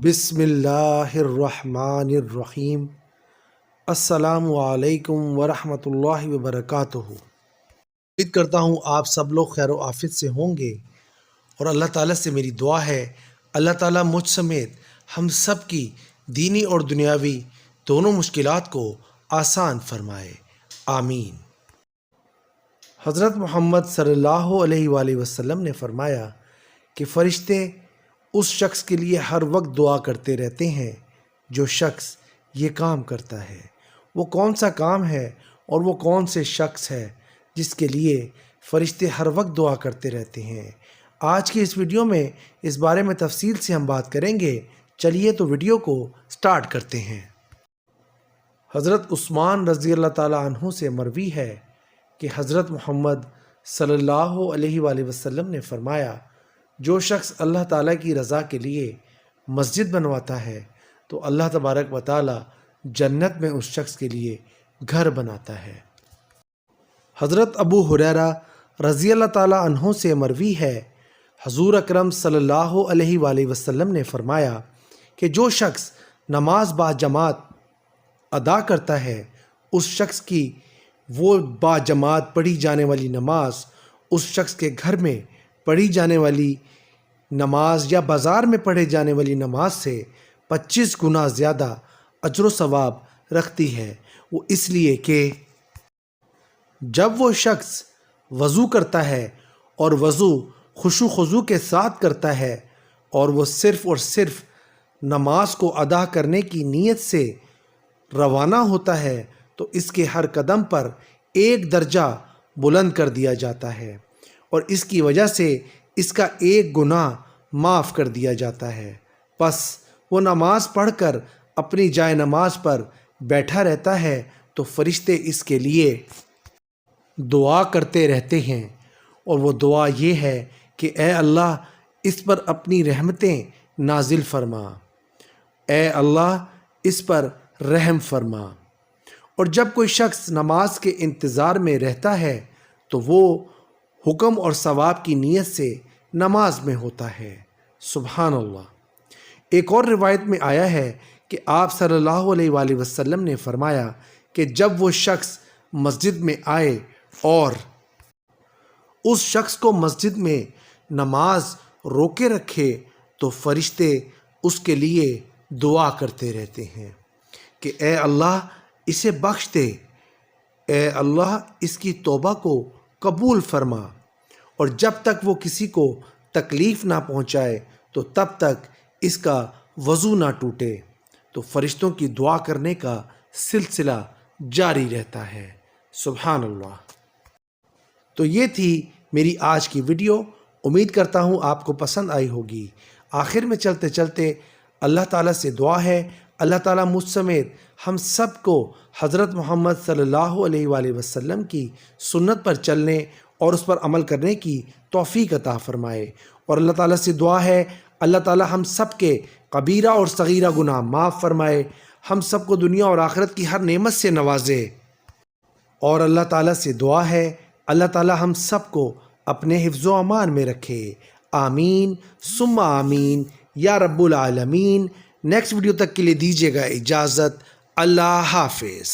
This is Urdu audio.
بسم اللہ الرحمن الرحیم۔ السلام علیکم ورحمۃ اللہ وبرکاتہ۔ امید کرتا ہوں آپ سب لوگ خیر و عافیت سے ہوں گے، اور اللہ تعالیٰ سے میری دعا ہے اللہ تعالیٰ مجھ سمیت ہم سب کی دینی اور دنیاوی دونوں مشکلات کو آسان فرمائے، آمین۔ حضرت محمد صلی اللہ علیہ وآلہ وسلم نے فرمایا کہ فرشتے اس شخص کے لیے ہر وقت دعا کرتے رہتے ہیں جو شخص یہ کام کرتا ہے۔ وہ کون سا کام ہے اور وہ کون سے شخص ہے جس کے لیے فرشتے ہر وقت دعا کرتے رہتے ہیں؟ آج کی اس ویڈیو میں اس بارے میں تفصیل سے ہم بات کریں گے۔ چلیے تو ویڈیو کو سٹارٹ کرتے ہیں۔ حضرت عثمان رضی اللہ تعالیٰ عنہ سے مروی ہے کہ حضرت محمد صلی اللہ علیہ وآلہ وسلم نے فرمایا، جو شخص اللہ تعالیٰ کی رضا کے لیے مسجد بنواتا ہے تو اللہ تبارک و تعالیٰ جنت میں اس شخص کے لیے گھر بناتا ہے۔ حضرت ابو ہریرہ رضی اللہ تعالیٰ عنہ سے مروی ہے، حضور اکرم صلی اللہ علیہ وآلہ وسلم نے فرمایا کہ جو شخص نماز با جماعت ادا کرتا ہے، اس شخص کی وہ با جماعت پڑھی جانے والی نماز اس شخص کے گھر میں پڑھی جانے والی نماز یا بازار میں پڑھے جانے والی نماز سے 25 گنا زیادہ اجر و ثواب رکھتی ہے۔ وہ اس لیے کہ جب وہ شخص وضو کرتا ہے اور وضو خشوع خضوع کے ساتھ کرتا ہے اور وہ صرف اور صرف نماز کو ادا کرنے کی نیت سے روانہ ہوتا ہے تو اس کے ہر قدم پر ایک درجہ بلند کر دیا جاتا ہے، اور اس کی وجہ سے اس کا ایک گناہ معاف کر دیا جاتا ہے۔ پس وہ نماز پڑھ کر اپنی جائے نماز پر بیٹھا رہتا ہے تو فرشتے اس کے لیے دعا کرتے رہتے ہیں، اور وہ دعا یہ ہے کہ اے اللہ اس پر اپنی رحمتیں نازل فرما، اے اللہ اس پر رحم فرما۔ اور جب کوئی شخص نماز کے انتظار میں رہتا ہے تو وہ حکم اور ثواب کی نیت سے نماز میں ہوتا ہے۔ سبحان اللہ۔ ایک اور روایت میں آیا ہے کہ آپ صلی اللہ علیہ وآلہ وسلم نے فرمایا کہ جب وہ شخص مسجد میں آئے اور اس شخص کو مسجد میں نماز روکے رکھے تو فرشتے اس کے لیے دعا کرتے رہتے ہیں کہ اے اللہ اسے بخش دے، اے اللہ اس کی توبہ کو قبول فرما، اور جب تک وہ کسی کو تکلیف نہ پہنچائے تو تب تک اس کا وضو نہ ٹوٹے، تو فرشتوں کی دعا کرنے کا سلسلہ جاری رہتا ہے۔ سبحان اللہ۔ تو یہ تھی میری آج کی ویڈیو، امید کرتا ہوں آپ کو پسند آئی ہوگی۔ آخر میں چلتے چلتے اللہ تعالیٰ سے دعا ہے اللہ تعالیٰ مجھ سمیت ہم سب کو حضرت محمد صلی اللہ علیہ وآلہ وسلم کی سنت پر چلنے اور اس پر عمل کرنے کی توفیق عطا فرمائے، اور اللہ تعالیٰ سے دعا ہے اللہ تعالیٰ ہم سب کے کبیرہ اور صغیرہ گناہ معاف فرمائے، ہم سب کو دنیا اور آخرت کی ہر نعمت سے نوازے، اور اللہ تعالیٰ سے دعا ہے اللہ تعالیٰ ہم سب کو اپنے حفظ و امان میں رکھے، آمین ثم آمین یا رب العالمین۔ نیکسٹ ویڈیو تک کے لیے دیجیے گا اجازت، اللہ حافظ۔